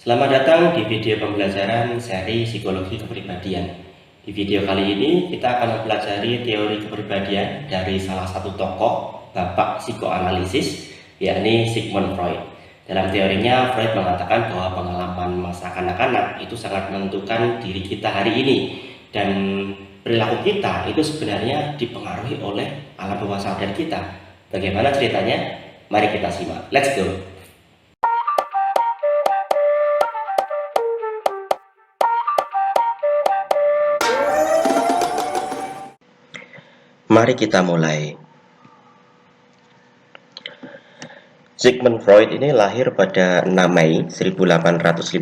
Selamat datang di video pembelajaran seri Psikologi Kepribadian. Di video kali ini kita akan mempelajari teori kepribadian dari salah satu tokoh bapak psikoanalisis, yakni Sigmund Freud. Dalam teorinya, Freud mengatakan bahwa pengalaman masa kanak-kanak itu sangat menentukan diri kita hari ini, dan perilaku kita itu sebenarnya dipengaruhi oleh alam bawah sadar kita. Bagaimana ceritanya? Mari kita simak. Let's go! Mari kita mulai. Sigmund Freud ini lahir pada 6 Mei 1856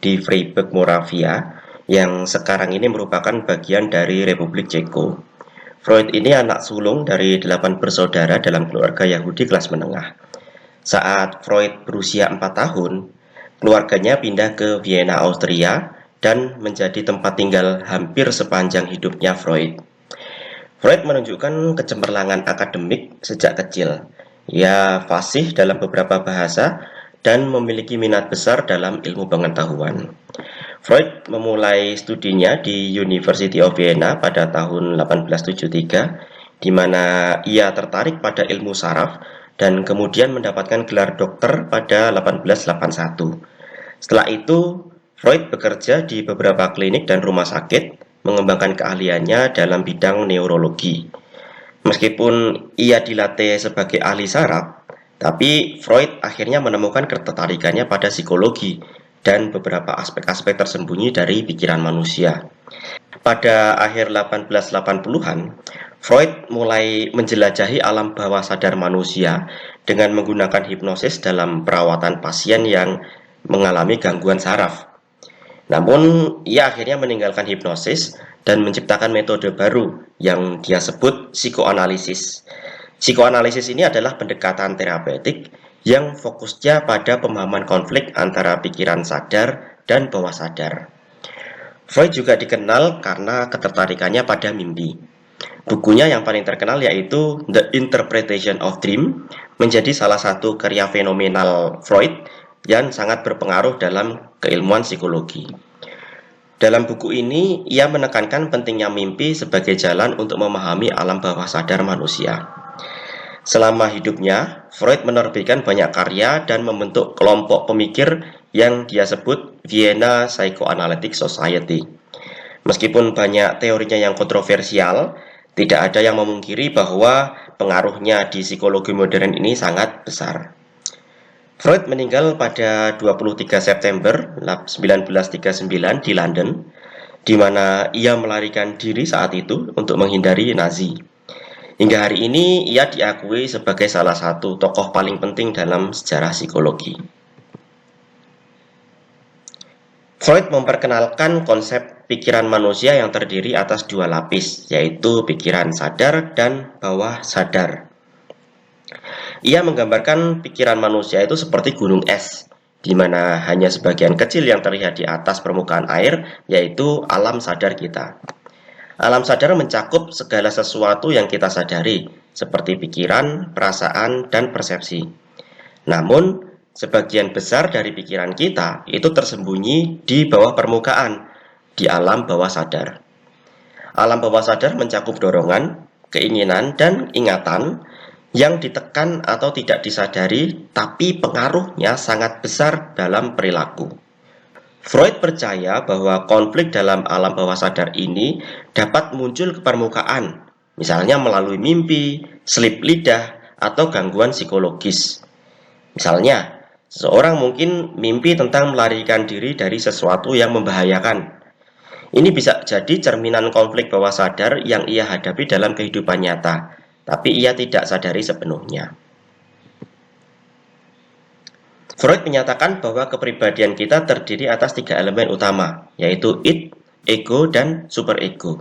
di Freiburg, Moravia, yang sekarang ini merupakan bagian dari Republik Ceko. Freud ini anak sulung dari 8 bersaudara dalam keluarga Yahudi kelas menengah. Saat Freud berusia 4 tahun, keluarganya pindah ke Vienna, Austria, dan menjadi tempat tinggal hampir sepanjang hidupnya Freud. Freud menunjukkan kecemerlangan akademik sejak kecil. Ia fasih dalam beberapa bahasa dan memiliki minat besar dalam ilmu pengetahuan. Freud memulai studinya di University of Vienna pada tahun 1873, di mana ia tertarik pada ilmu saraf dan kemudian mendapatkan gelar dokter pada 1881. Setelah itu, Freud bekerja di beberapa klinik dan rumah sakit, mengembangkan keahliannya dalam bidang neurologi. Meskipun ia dilatih sebagai ahli saraf, tapi Freud akhirnya menemukan ketertarikannya pada psikologi dan beberapa aspek-aspek tersembunyi dari pikiran manusia. Pada akhir 1880-an, Freud mulai menjelajahi alam bawah sadar manusia dengan menggunakan hipnosis dalam perawatan pasien yang mengalami gangguan saraf. Namun, ia akhirnya meninggalkan hipnosis dan menciptakan metode baru yang dia sebut psikoanalisis. Psikoanalisis ini adalah pendekatan terapeutik yang fokusnya pada pemahaman konflik antara pikiran sadar dan bawah sadar. Freud juga dikenal karena ketertarikannya pada mimpi. Bukunya yang paling terkenal yaitu The Interpretation of Dream menjadi salah satu karya fenomenal Freud yang sangat berpengaruh dalam keilmuan psikologi. Dalam buku ini, ia menekankan pentingnya mimpi sebagai jalan untuk memahami alam bawah sadar manusia. Selama hidupnya, Freud menerbitkan banyak karya dan membentuk kelompok pemikir yang dia sebut Vienna Psychoanalytic Society. Meskipun banyak teorinya yang kontroversial, tidak ada yang memungkiri bahwa pengaruhnya di psikologi modern ini sangat besar. Freud meninggal pada 23 September 1939 di London, di mana ia melarikan diri saat itu untuk menghindari Nazi. Hingga hari ini, ia diakui sebagai salah satu tokoh paling penting dalam sejarah psikologi. Freud memperkenalkan konsep pikiran manusia yang terdiri atas dua lapis, yaitu pikiran sadar dan bawah sadar. Ia menggambarkan pikiran manusia itu seperti gunung es, di mana hanya sebagian kecil yang terlihat di atas permukaan air, yaitu alam sadar kita. Alam sadar mencakup segala sesuatu yang kita sadari, seperti pikiran, perasaan, dan persepsi. Namun, sebagian besar dari pikiran kita itu tersembunyi di bawah permukaan, di alam bawah sadar. Alam bawah sadar mencakup dorongan, keinginan, dan ingatan yang ditekan atau tidak disadari, tapi pengaruhnya sangat besar dalam perilaku. Freud percaya bahwa konflik dalam alam bawah sadar ini dapat muncul ke permukaan, misalnya melalui mimpi, selip lidah, atau gangguan psikologis. Misalnya, seseorang mungkin mimpi tentang melarikan diri dari sesuatu yang membahayakan. Ini bisa jadi cerminan konflik bawah sadar yang ia hadapi dalam kehidupan nyata, tapi ia tidak sadari sepenuhnya. Freud menyatakan bahwa kepribadian kita terdiri atas 3 elemen utama, yaitu id, ego, dan superego.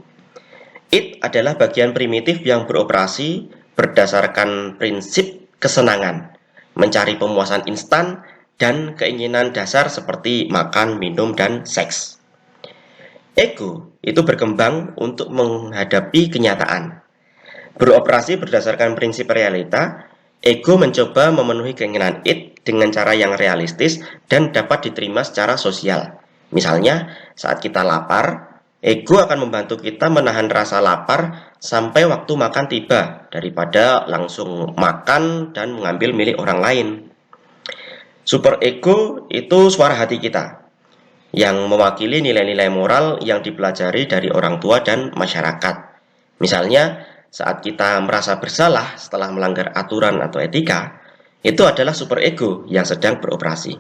Id adalah bagian primitif yang beroperasi berdasarkan prinsip kesenangan, mencari pemuasan instan, dan keinginan dasar seperti makan, minum, dan seks. Ego itu berkembang untuk menghadapi kenyataan. Beroperasi berdasarkan prinsip realita, Ego mencoba memenuhi keinginan id dengan cara yang realistis dan dapat diterima secara sosial. Misalnya, saat kita lapar, ego akan membantu kita menahan rasa lapar sampai waktu makan tiba, daripada langsung makan dan mengambil milik orang lain. Super ego itu suara hati kita, yang mewakili nilai-nilai moral yang dipelajari dari orang tua dan masyarakat. Misalnya, saat kita merasa bersalah setelah melanggar aturan atau etika, itu adalah super ego yang sedang beroperasi.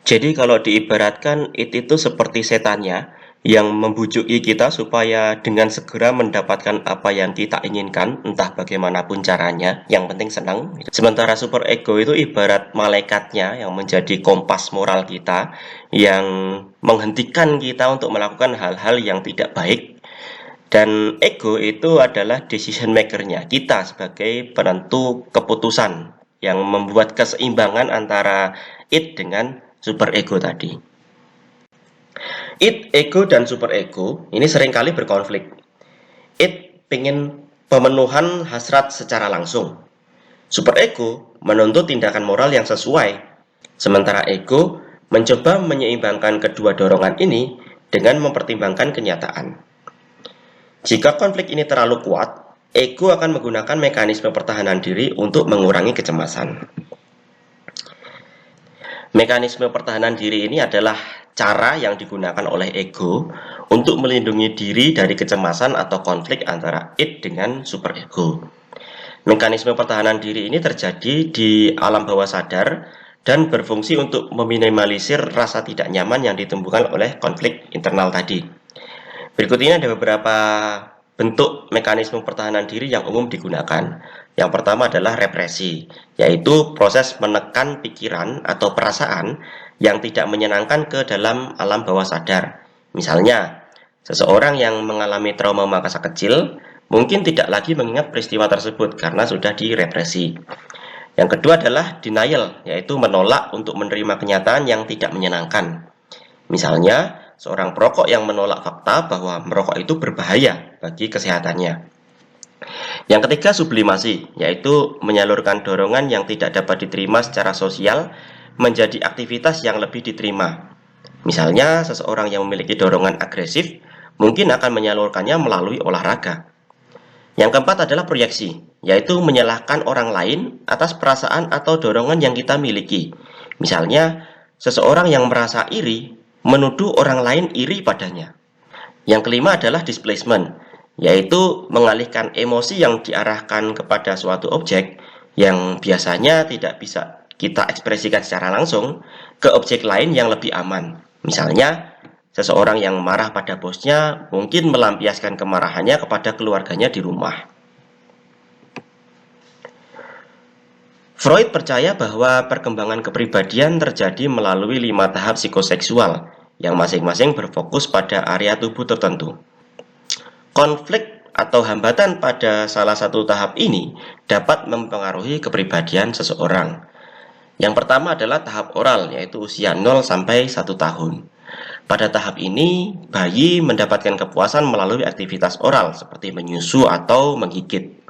Jadi kalau diibaratkan, itu seperti setannya yang membujuki kita supaya dengan segera mendapatkan apa yang kita inginkan, entah bagaimanapun caranya, yang penting senang. Sementara super ego itu ibarat malaikatnya yang menjadi kompas moral kita, yang menghentikan kita untuk melakukan hal-hal yang tidak baik. Dan ego itu adalah decision maker-nya, kita sebagai penentu keputusan yang membuat keseimbangan antara id dengan super ego tadi. Id, ego, dan super ego ini seringkali berkonflik. Id ingin pemenuhan hasrat secara langsung. Super ego menuntut tindakan moral yang sesuai. Sementara ego mencoba menyeimbangkan kedua dorongan ini dengan mempertimbangkan kenyataan. Jika konflik ini terlalu kuat, ego akan menggunakan mekanisme pertahanan diri untuk mengurangi kecemasan. Mekanisme pertahanan diri ini adalah cara yang digunakan oleh ego untuk melindungi diri dari kecemasan atau konflik antara id dengan super ego. Mekanisme pertahanan diri ini terjadi di alam bawah sadar dan berfungsi untuk meminimalisir rasa tidak nyaman yang ditimbulkan oleh konflik internal tadi. Berikut ini ada beberapa bentuk mekanisme pertahanan diri yang umum digunakan. Yang pertama adalah represi, yaitu proses menekan pikiran atau perasaan yang tidak menyenangkan ke dalam alam bawah sadar. Misalnya, seseorang yang mengalami trauma masa kecil mungkin tidak lagi mengingat peristiwa tersebut karena sudah direpresi. Yang kedua adalah denial, yaitu menolak untuk menerima kenyataan yang tidak menyenangkan. Misalnya, seorang perokok yang menolak fakta bahwa merokok itu berbahaya bagi kesehatannya. Yang ketiga, sublimasi, yaitu menyalurkan dorongan yang tidak dapat diterima secara sosial menjadi aktivitas yang lebih diterima. Misalnya, seseorang yang memiliki dorongan agresif mungkin akan menyalurkannya melalui olahraga. Yang keempat adalah proyeksi, yaitu menyalahkan orang lain atas perasaan atau dorongan yang kita miliki. Misalnya, seseorang yang merasa iri menuduh orang lain iri padanya. Yang kelima adalah displacement, yaitu mengalihkan emosi yang diarahkan kepada suatu objek yang biasanya tidak bisa kita ekspresikan secara langsung ke objek lain yang lebih aman. Misalnya, seseorang yang marah pada bosnya mungkin melampiaskan kemarahannya kepada keluarganya di rumah. Freud percaya bahwa perkembangan kepribadian terjadi melalui 5 tahap psikoseksual yang masing-masing berfokus pada area tubuh tertentu. Konflik atau hambatan pada salah satu tahap ini dapat mempengaruhi kepribadian seseorang. Yang pertama adalah tahap oral, yaitu usia 0 sampai 1 tahun. Pada tahap ini, bayi mendapatkan kepuasan melalui aktivitas oral seperti menyusu atau menggigit.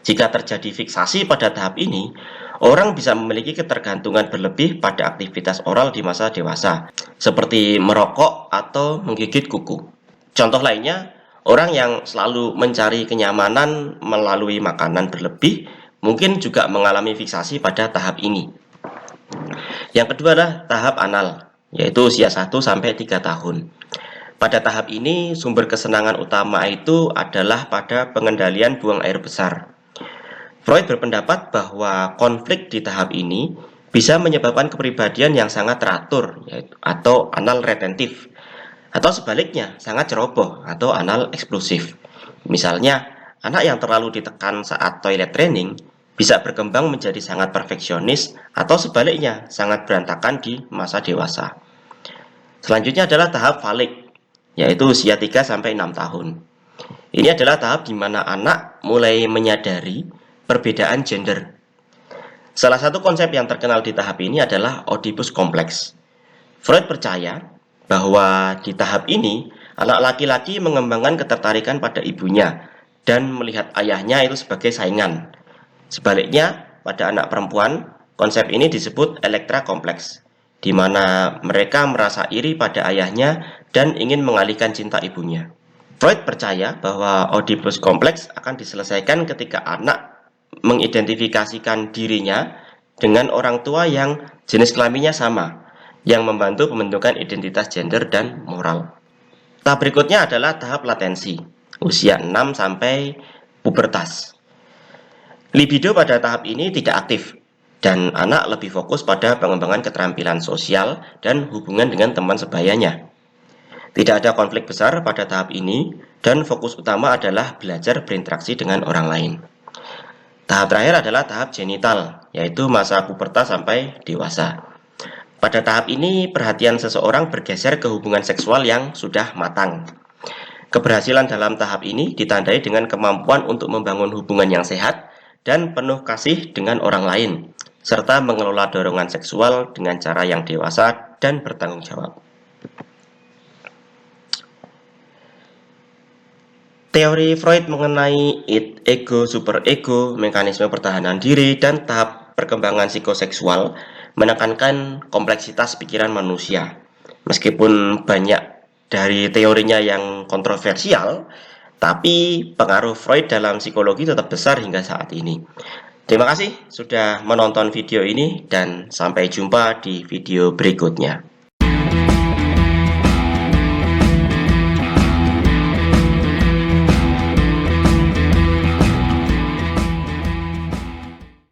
Jika terjadi fiksasi pada tahap ini, orang bisa memiliki ketergantungan berlebih pada aktivitas oral di masa dewasa, seperti merokok atau menggigit kuku. Contoh lainnya, orang yang selalu mencari kenyamanan melalui makanan berlebih mungkin juga mengalami fiksasi pada tahap ini. Yang kedua adalah tahap anal, yaitu usia 1 sampai 3 tahun. Pada tahap ini, sumber kesenangan utama itu adalah pada pengendalian buang air besar. Freud berpendapat bahwa konflik di tahap ini bisa menyebabkan kepribadian yang sangat teratur, atau anal retentif, atau sebaliknya sangat ceroboh atau anal eksplosif. Misalnya, anak yang terlalu ditekan saat toilet training bisa berkembang menjadi sangat perfeksionis, atau sebaliknya sangat berantakan di masa dewasa. Selanjutnya adalah tahap falik, yaitu usia 3 sampai 6 tahun. Ini adalah tahap di mana anak mulai menyadari perbedaan gender. Salah satu konsep yang terkenal di tahap ini adalah Oedipus kompleks. Freud percaya bahwa di tahap ini anak laki-laki mengembangkan ketertarikan pada ibunya dan melihat ayahnya itu sebagai saingan. Sebaliknya, pada anak perempuan, konsep ini disebut elektra kompleks, di mana mereka merasa iri pada ayahnya dan ingin mengalihkan cinta ibunya. Freud percaya bahwa Oedipus kompleks akan diselesaikan ketika anak mengidentifikasikan dirinya dengan orang tua yang jenis kelaminnya sama, yang membantu pembentukan identitas gender dan moral. Tahap berikutnya adalah tahap latensi, usia 6 sampai pubertas. Libido pada tahap ini tidak aktif, dan anak lebih fokus pada pengembangan keterampilan sosial dan hubungan dengan teman sebayanya. Tidak ada konflik besar pada tahap ini, dan fokus utama adalah belajar berinteraksi dengan orang lain. Tahap terakhir adalah tahap genital, yaitu masa pubertas sampai dewasa. Pada tahap ini, perhatian seseorang bergeser ke hubungan seksual yang sudah matang. Keberhasilan dalam tahap ini ditandai dengan kemampuan untuk membangun hubungan yang sehat dan penuh kasih dengan orang lain, serta mengelola dorongan seksual dengan cara yang dewasa dan bertanggung jawab. Teori Freud mengenai id, ego, superego, mekanisme pertahanan diri, dan tahap perkembangan psikoseksual menekankan kompleksitas pikiran manusia. Meskipun banyak dari teorinya yang kontroversial, tapi pengaruh Freud dalam psikologi tetap besar hingga saat ini. Terima kasih sudah menonton video ini dan sampai jumpa di video berikutnya.